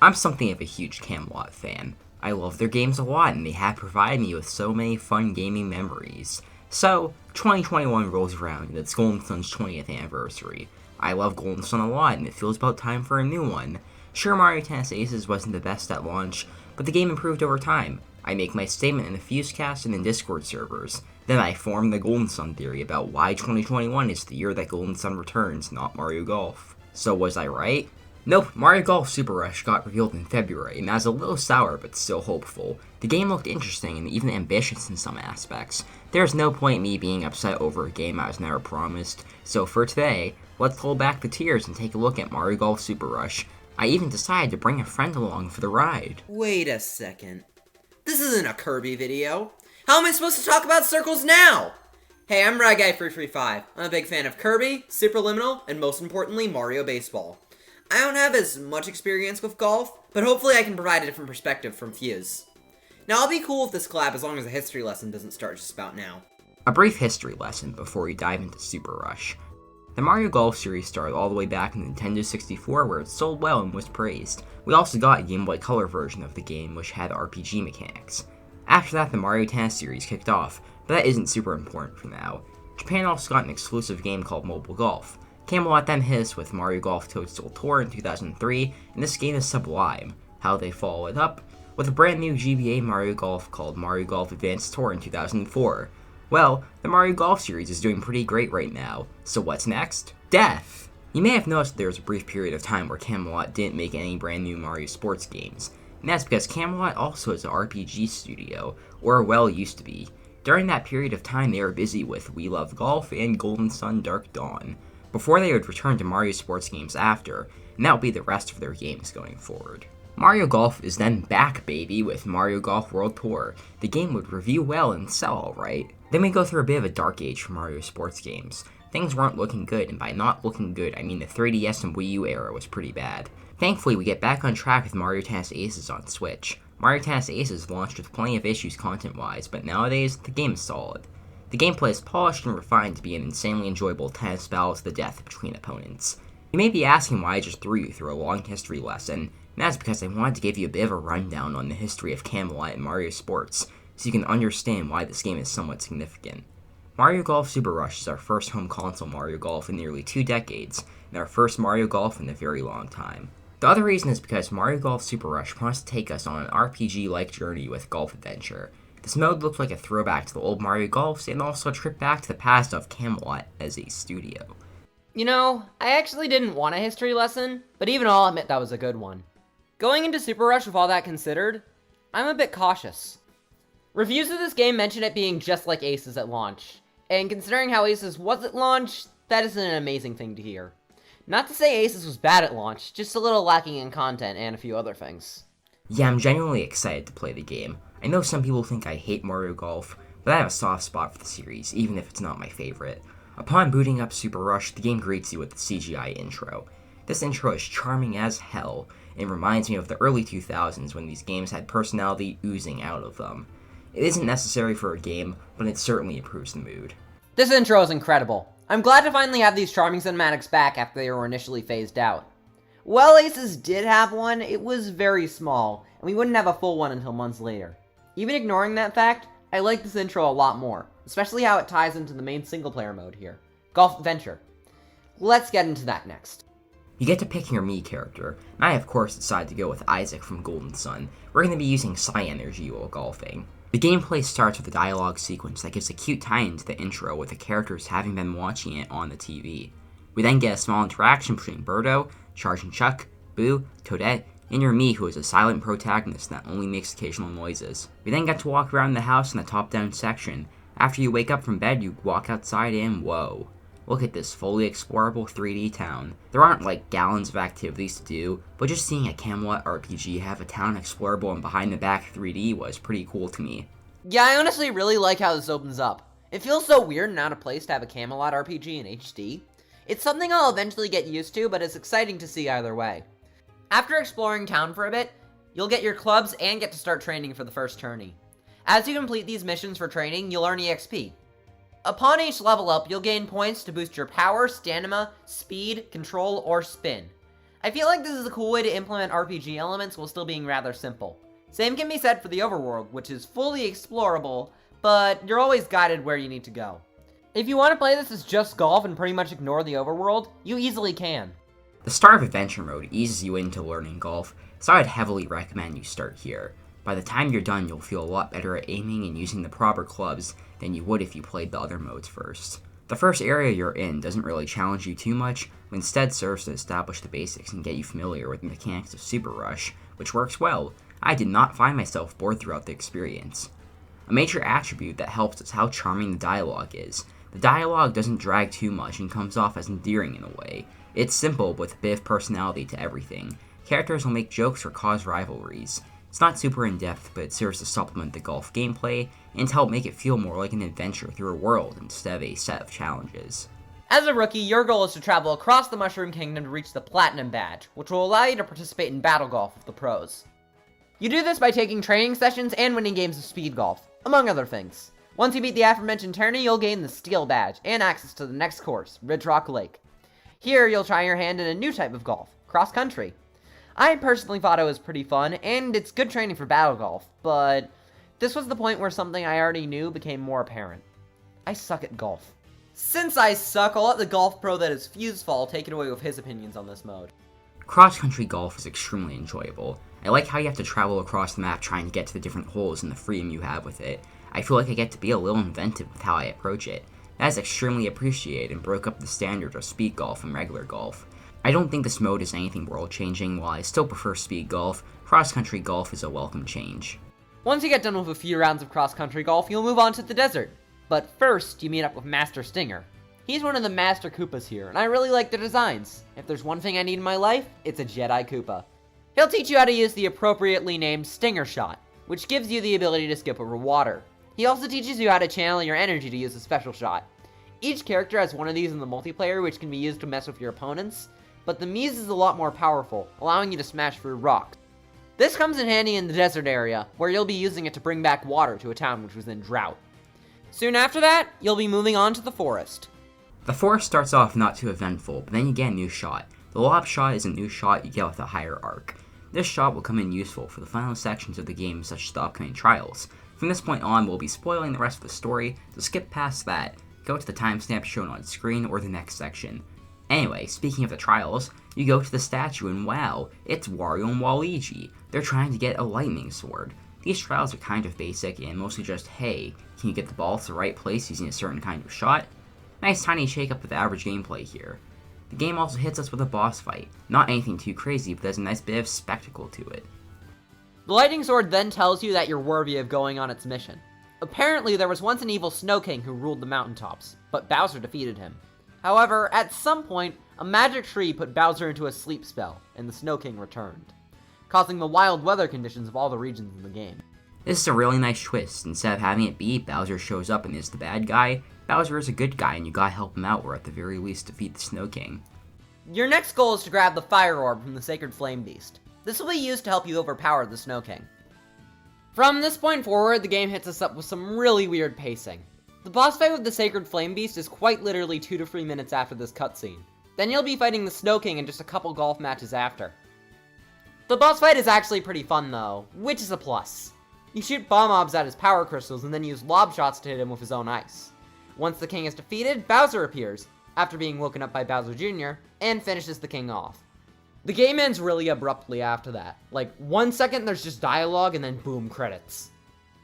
I'm something of a huge Camelot fan. I love their games a lot, and they have provided me with so many fun gaming memories. So, 2021 rolls around, and it's Golden Sun's 20th anniversary. I love Golden Sun a lot, and it feels about time for a new one. Sure, Mario Tennis Aces wasn't the best at launch, but the game improved over time. I make my statement in the Fusecast and in Discord servers. Then I form the Golden Sun theory about why 2021 is the year that Golden Sun returns, not Mario Golf. So was I right? Nope, Mario Golf Super Rush got revealed in February, and that was a little sour but still hopeful. The game looked interesting and even ambitious in some aspects. There's no point me being upset over a game I was never promised, so for today, let's hold back the tears and take a look at Mario Golf Super Rush. I even decided to bring a friend along for the ride. Wait a second. This isn't a Kirby video. How am I supposed to talk about circles now? Hey, I'm RadGuy335. I'm a big fan of Kirby, Superliminal, and most importantly, Mario Baseball. I don't have as much experience with golf, but hopefully I can provide a different perspective from Fuse. Now, I'll be cool with this collab as long as the history lesson doesn't start just about now. A brief history lesson before we dive into Super Rush. The Mario Golf series started all the way back in Nintendo 64 where it sold well and was praised. We also got a Game Boy Color version of the game which had RPG mechanics. After that, the Mario Tennis series kicked off, but that isn't super important for now. Japan also got an exclusive game called Mobile Golf. Camelot then hit us with Mario Golf Toadstool Tour in 2003, and this game is sublime. How they follow it up? With a brand new GBA Mario Golf called Mario Golf Advanced Tour in 2004. Well, the Mario Golf series is doing pretty great right now, so what's next? Death! You may have noticed there was a brief period of time where Camelot didn't make any brand new Mario sports games, and that's because Camelot also is an RPG studio, or well used to be. During that period of time they were busy with We Love Golf and Golden Sun Dark Dawn, before they would return to Mario sports games after, and that would be the rest of their games going forward. Mario Golf is then back, baby, with Mario Golf World Tour. The game would review well and sell alright. Then we go through a bit of a dark age for Mario sports games. Things weren't looking good, and by not looking good, I mean the 3DS and Wii U era was pretty bad. Thankfully, we get back on track with Mario Tennis Aces on Switch. Mario Tennis Aces launched with plenty of issues content-wise, but nowadays, the game is solid. The gameplay is polished and refined to be an insanely enjoyable tennis battle to the death between opponents. You may be asking why I just threw you through a long history lesson, and that's because I wanted to give you a bit of a rundown on the history of Camelot and Mario Sports, so you can understand why this game is somewhat significant. Mario Golf Super Rush is our first home console Mario Golf in nearly 2 decades, and our first Mario Golf in a very long time. The other reason is because Mario Golf Super Rush wants to take us on an RPG-like journey with golf adventure. This mode looks like a throwback to the old Mario Golfs and also a trip back to the past of Camelot as a studio. You know, I actually didn't want a history lesson, but even I'll admit that was a good one. Going into Super Rush with all that considered, I'm a bit cautious. Reviews of this game mention it being just like Aces at launch, and considering how Aces was at launch, that is an amazing thing to hear. Not to say Aces was bad at launch, just a little lacking in content and a few other things. Yeah, I'm genuinely excited to play the game. I know some people think I hate Mario Golf, but I have a soft spot for the series, even if it's not my favorite. Upon booting up Super Rush, the game greets you with the CGI intro. This intro is charming as hell, and reminds me of the early 2000s when these games had personality oozing out of them. It isn't necessary for a game, but it certainly improves the mood. This intro is incredible. I'm glad to finally have these charming cinematics back after they were initially phased out. Well, Aces did have one, it was very small, and we wouldn't have a full one until months later. Even ignoring that fact, I like this intro a lot more, especially how it ties into the main single-player mode here, Golf Adventure. Let's get into that next. You get to pick your Mii character, and I of course decided to go with Isaac from Golden Sun. We're going to be using Psi Energy while golfing. The gameplay starts with a dialogue sequence that gives a cute tie-in to the intro with the characters having been watching it on the TV. We then get a small interaction between Birdo, Charge and Chuck, Boo, Toadette, and your Mii, who is a silent protagonist that only makes occasional noises. We then get to walk around the house in the top-down section. After you wake up from bed, you walk outside and whoa. Look at this fully explorable 3D town. There aren't like gallons of activities to do, but just seeing a Camelot RPG have a town explorable and behind the back 3D was pretty cool to me. Yeah, I honestly really like how this opens up. It feels so weird and out of place to have a Camelot RPG in HD. It's something I'll eventually get used to, but it's exciting to see either way. After exploring town for a bit, you'll get your clubs and get to start training for the first tourney. As you complete these missions for training, you'll earn EXP. Upon each level up, you'll gain points to boost your power, stamina, speed, control, or spin. I feel like this is a cool way to implement RPG elements while still being rather simple. Same can be said for the overworld, which is fully explorable, but you're always guided where you need to go. If you want to play this as just golf and pretty much ignore the overworld, you easily can. The start of Adventure Mode eases you into learning golf, so I'd heavily recommend you start here. By the time you're done, you'll feel a lot better at aiming and using the proper clubs than you would if you played the other modes first. The first area you're in doesn't really challenge you too much, but instead serves to establish the basics and get you familiar with the mechanics of Super Rush, which works well. I did not find myself bored throughout the experience. A major attribute that helps is how charming the dialogue is. The dialogue doesn't drag too much and comes off as endearing in a way. It's simple, but with a bit of personality to everything. Characters will make jokes or cause rivalries. It's not super in-depth, but it serves to supplement the golf gameplay and to help make it feel more like an adventure through a world instead of a set of challenges. As a rookie, your goal is to travel across the Mushroom Kingdom to reach the Platinum Badge, which will allow you to participate in Battle Golf with the pros. You do this by taking training sessions and winning games of speed golf, among other things. Once you beat the aforementioned tourney, you'll gain the Steel Badge and access to the next course, Ridge Rock Lake. Here, you'll try your hand in a new type of golf, cross-country. I personally thought it was pretty fun, and it's good training for battle golf, but this was the point where something I already knew became more apparent. I suck at golf. Since I suck, I'll let the golf pro that is FuseFall take it away with his opinions on this mode. Cross-country golf is extremely enjoyable. I like how you have to travel across the map trying to get to the different holes and the freedom you have with it. I feel like I get to be a little inventive with how I approach it. That is extremely appreciated and broke up the standard of speed golf and regular golf. I don't think this mode is anything world-changing. While I still prefer speed golf, cross-country golf is a welcome change. Once you get done with a few rounds of cross-country golf, you'll move on to the desert. But first, you meet up with Master Stinger. He's one of the Master Koopas here, and I really like the designs. If there's one thing I need in my life, it's a Jedi Koopa. He'll teach you how to use the appropriately named Stinger Shot, which gives you the ability to skip over water. He also teaches you how to channel your energy to use a special shot. Each character has one of these in the multiplayer, which can be used to mess with your opponents, but the Mies is a lot more powerful, allowing you to smash through rocks. This comes in handy in the desert area, where you'll be using it to bring back water to a town which was in drought. Soon after that, you'll be moving on to the forest. The forest starts off not too eventful, but then you get a new shot. The lob shot is a new shot you get with a higher arc. This shot will come in useful for the final sections of the game, such as the upcoming trials. From this point on, we'll be spoiling the rest of the story, so skip past that, go to the timestamp shown on screen or the next section. Anyway, speaking of the trials, you go to the statue and wow, it's Wario and Waluigi. They're trying to get a lightning sword. These trials are kind of basic and mostly just, hey, can you get the ball to the right place using a certain kind of shot? Nice tiny shake up with the average gameplay here. The game also hits us with a boss fight. Not anything too crazy, but there's a nice bit of spectacle to it. The lightning sword then tells you that you're worthy of going on its mission. Apparently, there was once an evil Snow King who ruled the mountaintops, but Bowser defeated him. However, at some point, a magic tree put Bowser into a sleep spell, and the Snow King returned, causing the wild weather conditions of all the regions in the game. This is a really nice twist. Instead of having it be Bowser shows up and is the bad guy, Bowser is a good guy and you gotta help him out or at the very least defeat the Snow King. Your next goal is to grab the Fire Orb from the Sacred Flame Beast. This will be used to help you overpower the Snow King. From this point forward, the game hits us up with some really weird pacing. The boss fight with the Sacred Flame Beast is quite literally 2 to 3 minutes after this cutscene. Then you'll be fighting the Snow King in just a couple golf matches after. The boss fight is actually pretty fun though, which is a plus. You shoot bomb mobs at his power crystals and then use lob shots to hit him with his own ice. Once the king is defeated, Bowser appears, after being woken up by Bowser Jr., and finishes the king off. The game ends really abruptly after that. Like, 1 second there's just dialogue and then boom, credits.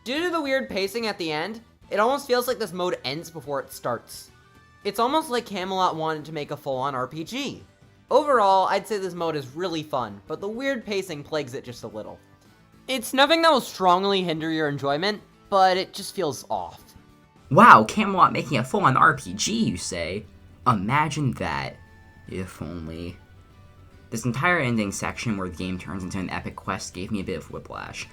Due to the weird pacing at the end, it almost feels like this mode ends before it starts. It's almost like Camelot wanted to make a full-on RPG. Overall, I'd say this mode is really fun, but the weird pacing plagues it just a little. It's nothing that will strongly hinder your enjoyment, but it just feels off. Wow, Camelot making a full-on RPG, you say? Imagine that. If only. This entire ending section where the game turns into an epic quest gave me a bit of whiplash.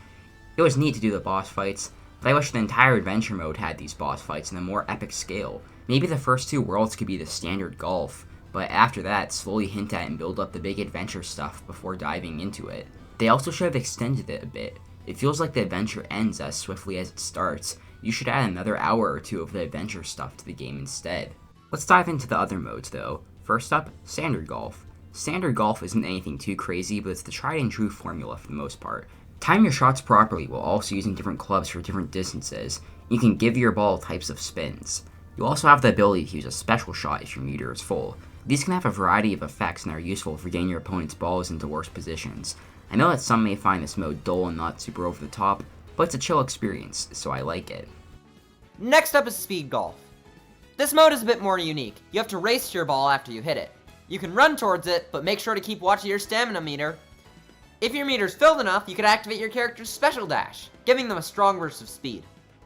It was neat to do the boss fights, but I wish the entire adventure mode had these boss fights in a more epic scale. Maybe the first 2 worlds could be the standard golf, but after that, slowly hint at and build up the big adventure stuff before diving into it. They also should have extended it a bit. It feels like the adventure ends as swiftly as it starts. You should add another hour or 2 of the adventure stuff to the game instead. Let's dive into the other modes though. First up, Standard Golf. Standard golf isn't anything too crazy, but it's the tried and true formula for the most part. Time your shots properly while also using different clubs for different distances. You can give your ball types of spins. You also have the ability to use a special shot if your meter is full. These can have a variety of effects and are useful for getting your opponent's balls into worse positions. I know that some may find this mode dull and not super over the top, but it's a chill experience, so I like it. Next up is speed golf. This mode is a bit more unique. You have to race to your ball after you hit it. You can run towards it, but make sure to keep watching your stamina meter. If your meter's filled enough, you can activate your character's special dash, giving them a strong burst of speed.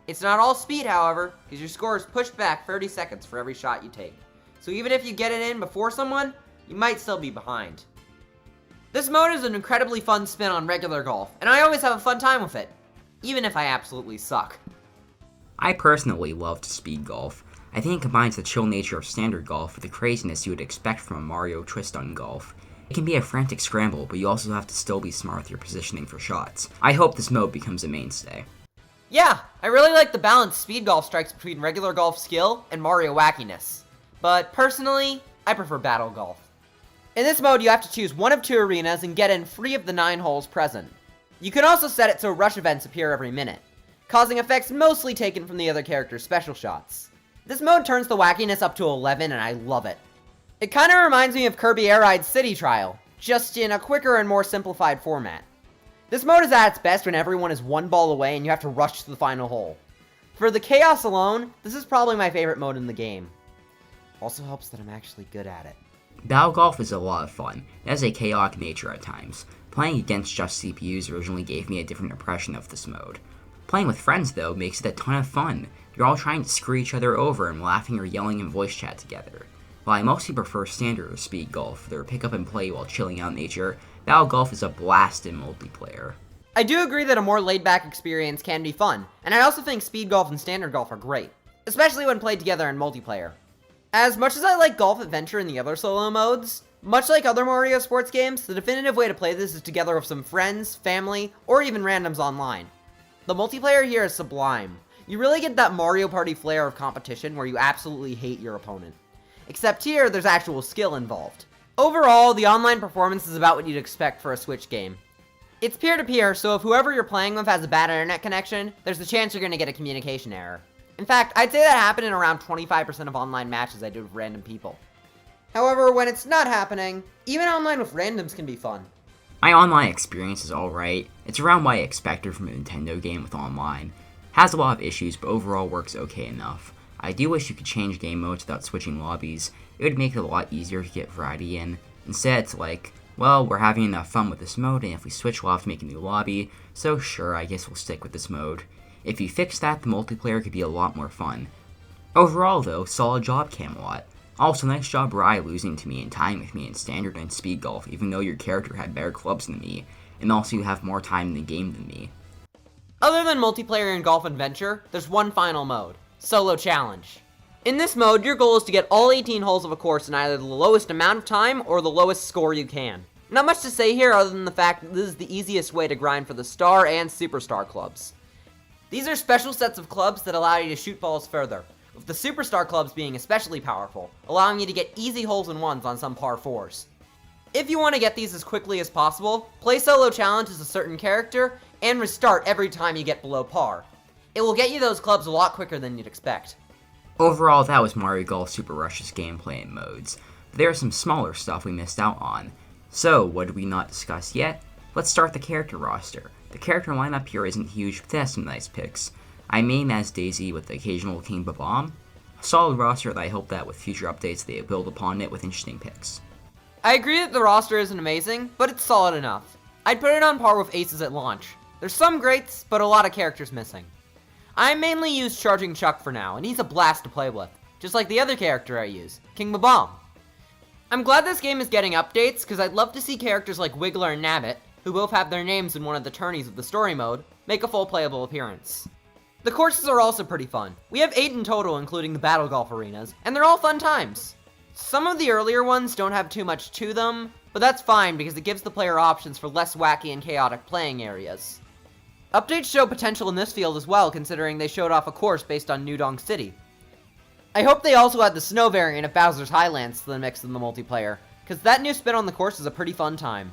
It's not all speed, however, because your score is pushed back 30 seconds for every shot you take. So even if you get it in before someone, you might still be behind. This mode is an incredibly fun spin on regular golf, and I always have a fun time with it, even if I absolutely suck. I personally loved speed golf. I think it combines the chill nature of standard golf with the craziness you would expect from a Mario twist on golf. It can be a frantic scramble, but you also have to still be smart with your positioning for shots. I hope this mode becomes a mainstay. Yeah, I really like the balanced speed golf strikes between regular golf skill and Mario wackiness. But personally, I prefer battle golf. In this mode, you have to choose one of 2 arenas and get in 3 of the 9 holes present. You can also set it so rush events appear every minute, causing effects mostly taken from the other character's special shots. This mode turns the wackiness up to 11 and I love it. It kinda reminds me of Kirby Air Ride's City Trial, just in a quicker and more simplified format. This mode is at its best when everyone is 1 ball away and you have to rush to the final hole. For the chaos alone, this is probably my favorite mode in the game. Also helps that I'm actually good at it. Battle golf is a lot of fun. It has a chaotic nature at times. Playing against just CPUs originally gave me a different impression of this mode. Playing with friends, though, makes it a ton of fun. You're all trying to screw each other over and laughing or yelling in voice chat together. While I mostly prefer standard or speed golf, their pick up and play while chilling out nature, battle golf is a blast in multiplayer. I do agree that a more laid-back experience can be fun, and I also think speed golf and standard golf are great, especially when played together in multiplayer. As much as I like Golf Adventure and the other solo modes, much like other Mario sports games, the definitive way to play this is together with some friends, family, or even randoms online. The multiplayer here is sublime. You really get that Mario Party flair of competition where you absolutely hate your opponent. Except here, there's actual skill involved. Overall, the online performance is about what you'd expect for a Switch game. It's peer-to-peer, so if whoever you're playing with has a bad internet connection, there's a chance you're going to get a communication error. In fact, I'd say that happened in around 25% of online matches I did with random people. However, when it's not happening, even online with randoms can be fun. My online experience is alright. It's around what I expected from a Nintendo game with online. Has a lot of issues, but overall works okay enough. I do wish you could change game modes without switching lobbies. It would make it a lot easier to get variety in. Instead, it's like, well, we're having enough fun with this mode, and if we switch, we'll have to make a new lobby, so sure, I guess we'll stick with this mode. If you fix that, the multiplayer could be a lot more fun. Overall, though, solid job, Camelot. Also, nice job Rye losing to me and tying with me in standard and speed golf, even though your character had better clubs than me, and also you have more time in the game than me. Other than multiplayer and Golf Adventure, there's one final mode, Solo Challenge. In this mode, your goal is to get all 18 holes of a course in either the lowest amount of time or the lowest score you can. Not much to say here other than the fact that this is the easiest way to grind for the Star and Superstar clubs. These are special sets of clubs that allow you to shoot balls further, with the Superstar clubs being especially powerful, allowing you to get easy holes in ones on some par 4s. If you want to get these as quickly as possible, play Solo Challenge as a certain character, and restart every time you get below par. It will get you those clubs a lot quicker than you'd expect. Overall, that was Mario Golf Super Rush's gameplay and modes, but there is some smaller stuff we missed out on. So, what did we not discuss yet? Let's start the character roster. The character lineup here isn't huge, but it has some nice picks. I main as Daisy with the occasional King Babam. A solid roster that I hope that with future updates they build upon it with interesting picks. I agree that the roster isn't amazing, but it's solid enough. I'd put it on par with aces at launch. There's some greats, but a lot of characters missing. I mainly use Charging Chuck for now, and he's a blast to play with, just like the other character I use, King Babam. I'm glad this game is getting updates, because I'd love to see characters like Wiggler and Nabbit, who both have their names in one of the tourneys of the story mode, make a full playable appearance. The courses are also pretty fun. We have 8 in total, including the Battle Golf arenas, and they're all fun times. Some of the earlier ones don't have too much to them, but that's fine because it gives the player options for less wacky and chaotic playing areas. Updates show potential in this field as well, considering they showed off a course based on New Donk City. I hope they also add the snow variant of Bowser's Highlands to the mix in the multiplayer, because that new spin on the course is a pretty fun time.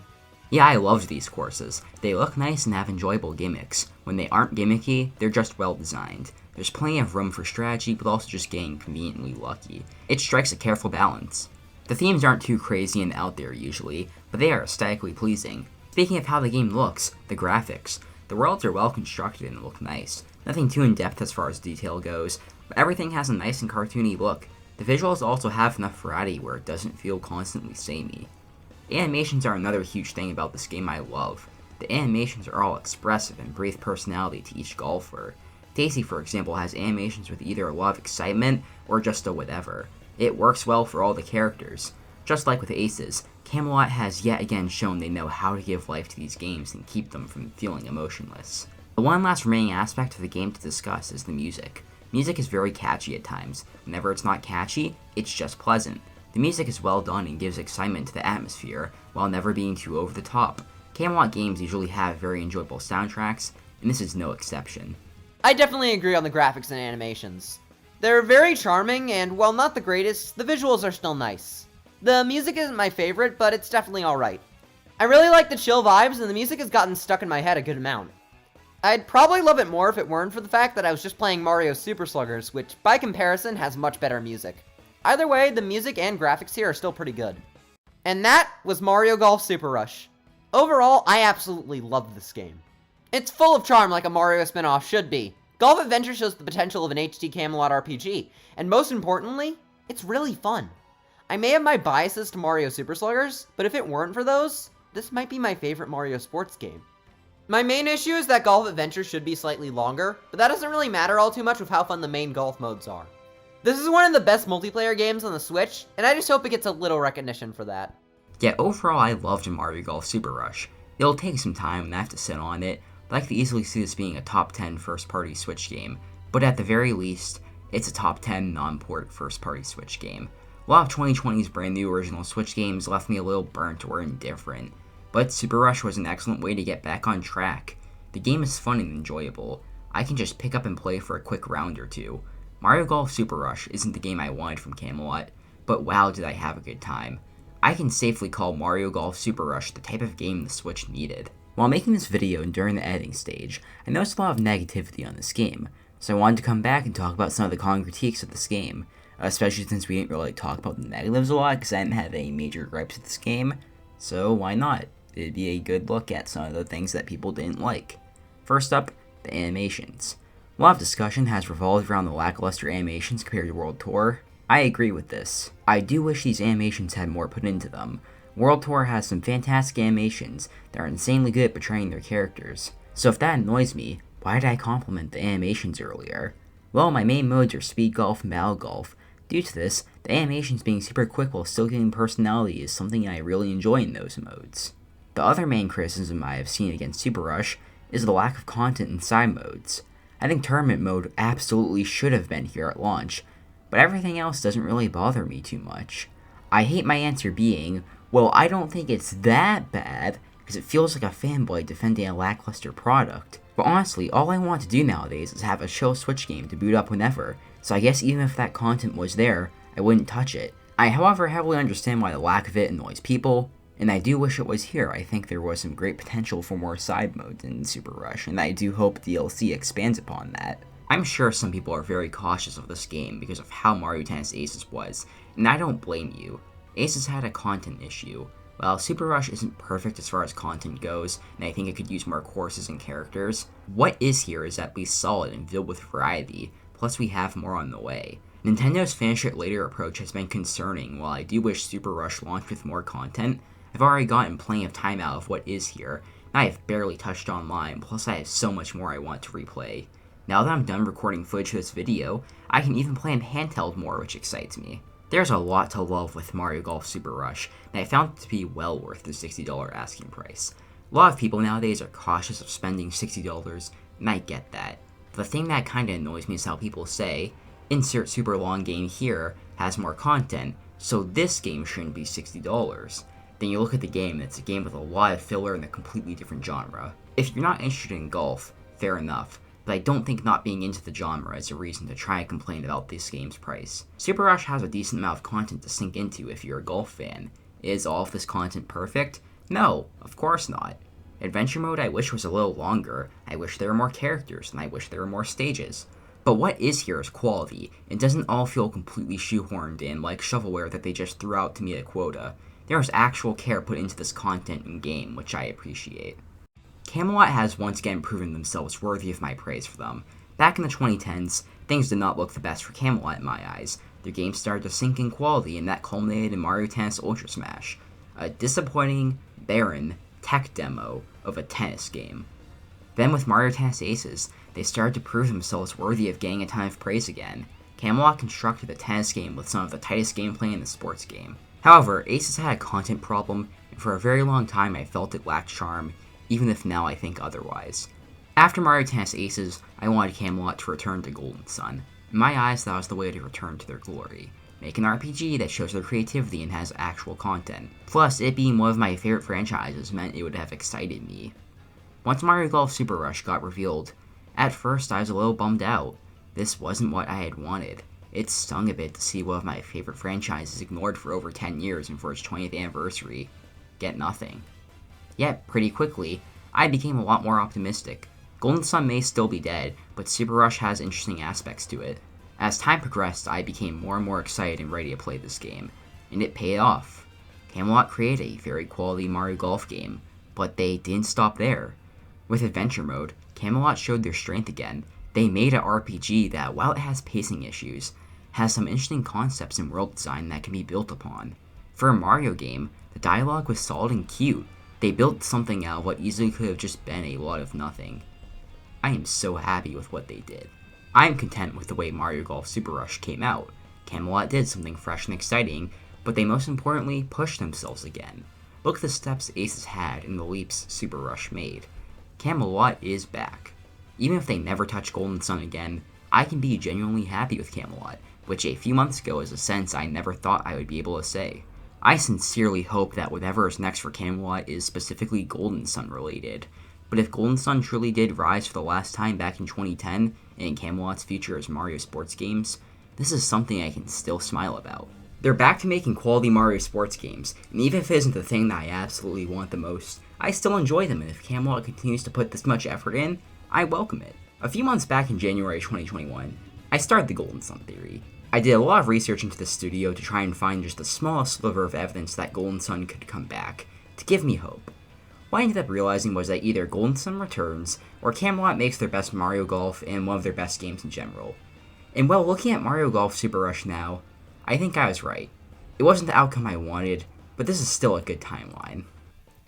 Yeah, I loved these courses. They look nice and have enjoyable gimmicks. When they aren't gimmicky, they're just well designed. There's plenty of room for strategy, but also just getting conveniently lucky. It strikes a careful balance. The themes aren't too crazy and out there usually, but they are aesthetically pleasing. Speaking of how the game looks, the graphics. The worlds are well constructed and look nice. Nothing too in-depth as far as detail goes, but everything has a nice and cartoony look. The visuals also have enough variety where it doesn't feel constantly samey. The animations are another huge thing about this game I love. The animations are all expressive and breathe personality to each golfer. Daisy, for example, has animations with either a lot of excitement or just a whatever. It works well for all the characters. Just like with Aces, Camelot has yet again shown they know how to give life to these games and keep them from feeling emotionless. The one last remaining aspect of the game to discuss is the music. Music is very catchy at times. Whenever it's not catchy, it's just pleasant. The music is well done and gives excitement to the atmosphere, while never being too over the top. Camelot games usually have very enjoyable soundtracks, and this is no exception. I definitely agree on the graphics and animations. They're very charming, and while not the greatest, the visuals are still nice. The music isn't my favorite, but it's definitely alright. I really like the chill vibes, and the music has gotten stuck in my head a good amount. I'd probably love it more if it weren't for the fact that I was just playing Mario Super Sluggers, which by comparison has much better music. Either way, the music and graphics here are still pretty good. And that was Mario Golf Super Rush. Overall, I absolutely love this game. It's full of charm like a Mario spin-off should be. Golf Adventure shows the potential of an HD Camelot RPG, and most importantly, it's really fun. I may have my biases to Mario Super Sluggers, but if it weren't for those, this might be my favorite Mario sports game. My main issue is that Golf Adventure should be slightly longer, but that doesn't really matter all too much with how fun the main golf modes are. This is one of the best multiplayer games on the Switch, and I just hope it gets a little recognition for that. Yeah, overall I loved Mario Golf Super Rush. It'll take some time and I have to sit on it, but I could easily see this being a top 10 first-party Switch game. But at the very least, it's a top 10 non-port first-party Switch game. A lot of 2020's brand new original Switch games left me a little burnt or indifferent, but Super Rush was an excellent way to get back on track. The game is fun and enjoyable. I can just pick up and play for a quick round or two. Mario Golf Super Rush isn't the game I wanted from Camelot, but wow did I have a good time. I can safely call Mario Golf Super Rush the type of game the Switch needed. While making this video and during the editing stage, I noticed a lot of negativity on this game, so I wanted to come back and talk about some of the common critiques of this game, especially since we didn't really talk about the negatives a lot because I didn't have any major gripes with this game, so why not? It'd be a good look at some of the things that people didn't like. First up, the animations. A lot of discussion has revolved around the lackluster animations compared to World Tour. I agree with this. I do wish these animations had more put into them. World Tour has some fantastic animations that are insanely good at portraying their characters. So if that annoys me, why did I compliment the animations earlier? Well, my main modes are Speed Golf and Battle Golf. Due to this, the animations being super quick while still giving personality is something I really enjoy in those modes. The other main criticism I have seen against Super Rush is the lack of content in side modes. I think Tournament Mode absolutely should have been here at launch, but everything else doesn't really bother me too much. I hate my answer being, well, I don't think it's that bad, because it feels like a fanboy defending a lackluster product. But honestly, all I want to do nowadays is have a chill Switch game to boot up whenever, so I guess even if that content was there, I wouldn't touch it. I, however, heavily understand why the lack of it annoys people, and I do wish it was here. I think there was some great potential for more side modes in Super Rush, and I do hope DLC expands upon that. I'm sure some people are very cautious of this game because of how Mario Tennis Aces was, and I don't blame you. Aces had a content issue. While Super Rush isn't perfect as far as content goes, and I think it could use more courses and characters, what is here is at least solid and filled with variety, plus we have more on the way. Nintendo's finish it later approach has been concerning. While I do wish Super Rush launched with more content, I've already gotten plenty of time out of what is here, and I have barely touched online, plus I have so much more I want to replay. Now that I'm done recording footage for this video, I can even play in handheld more, which excites me. There's a lot to love with Mario Golf Super Rush, and I found it to be well worth the $60 asking price. A lot of people nowadays are cautious of spending $60, and I get that. But the thing that kinda annoys me is how people say, insert super long game here has more content, so this game shouldn't be $60. Then you look at the game, and it's a game with a lot of filler in a completely different genre. If you're not interested in golf, fair enough, but I don't think not being into the genre is a reason to try and complain about this game's price. Super Rush has a decent amount of content to sink into if you're a golf fan, Is all of this content perfect? No, of course not. Adventure mode I wish was a little longer, I wish there were more characters, and I wish there were more stages. But what is here is quality. It doesn't all feel completely shoehorned in like shovelware that they just threw out to meet a quota. There is actual care put into this content in game, which I appreciate. Camelot has once again proven themselves worthy of my praise for them. Back in the 2010s, things did not look the best for Camelot in my eyes. Their game started to sink in quality, and that culminated in Mario Tennis Ultra Smash, a disappointing, barren tech demo of a tennis game. Then with Mario Tennis Aces, they started to prove themselves worthy of getting a ton of praise again. Camelot constructed a tennis game with some of the tightest gameplay in the sports game. However, Aces had a content problem, and for a very long time I felt it lacked charm, even if now I think otherwise. After Mario Tennis Aces, I wanted Camelot to return to Golden Sun. In my eyes, that was the way to return to their glory. Make an RPG that shows their creativity and has actual content. Plus, it being one of my favorite franchises meant it would have excited me. Once Mario Golf Super Rush got revealed, at first I was a little bummed out. This wasn't what I had wanted. It stung a bit to see one of my favorite franchises ignored for over 10 years and for its 20th anniversary get nothing. Yet, pretty quickly, I became a lot more optimistic. Golden Sun may still be dead, but Super Rush has interesting aspects to it. As time progressed, I became more and more excited and ready to play this game, and it paid off. Camelot created a very quality Mario Golf game, but they didn't stop there. With Adventure Mode, Camelot showed their strength again. They made an RPG that, while it has pacing issues, has some interesting concepts and world design that can be built upon. For a Mario game, the dialogue was solid and cute. They built something out of what easily could have just been a lot of nothing. I am so happy with what they did. I am content with the way Mario Golf Super Rush came out. Camelot did something fresh and exciting, but they most importantly pushed themselves again. Look at the steps Aces had and the leaps Super Rush made. Camelot is back. Even if they never touch Golden Sun again, I can be genuinely happy with Camelot, which a few months ago is a sentence I never thought I would be able to say. I sincerely hope that whatever is next for Camelot is specifically Golden Sun related. But if Golden Sun truly did rise for the last time back in 2010, and Camelot's future as Mario sports games, this is something I can still smile about. They're back to making quality Mario sports games, and even if it isn't the thing that I absolutely want the most, I still enjoy them, and if Camelot continues to put this much effort in, I welcome it. A few months back in January 2021, I started the Golden Sun theory. I did a lot of research into the studio to try and find just the smallest sliver of evidence that Golden Sun could come back, to give me hope. What I ended up realizing was that either Golden Sun returns, or Camelot makes their best Mario Golf and one of their best games in general. And while looking at Mario Golf Super Rush now, I think I was right. It wasn't the outcome I wanted, but this is still a good timeline.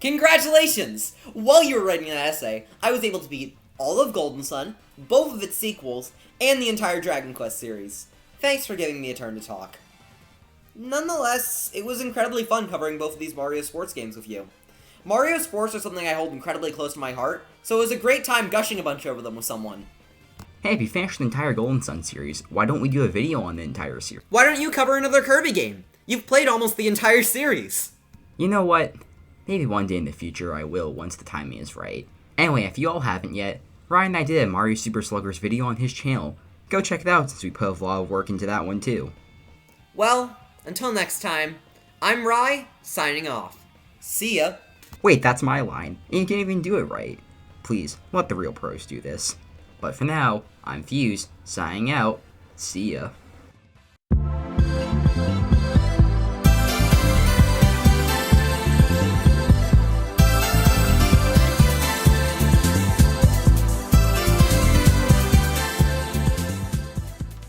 Congratulations! While you were writing that essay, I was able to beat all of Golden Sun, both of its sequels, and the entire Dragon Quest series. Thanks for giving me a turn to talk. Nonetheless, it was incredibly fun covering both of these Mario sports games with you. Mario sports are something I hold incredibly close to my heart, so it was a great time gushing a bunch over them with someone. Hey, if you finished the entire Golden Sun series, why don't we do a video on the entire series? Why don't you cover another Kirby game? You've played almost the entire series. You know what? Maybe one day in the future I will once the timing is right. Anyway, if you all haven't yet, Ryan and I did a Mario Super Sluggers video on his channel. Go check it out since we put a lot of work into that one too. Well, until next time, I'm Rye, signing off. See ya. Wait, that's my line, and you can't even do it right. Please, let the real pros do this. But for now, I'm Fuse, signing out. See ya.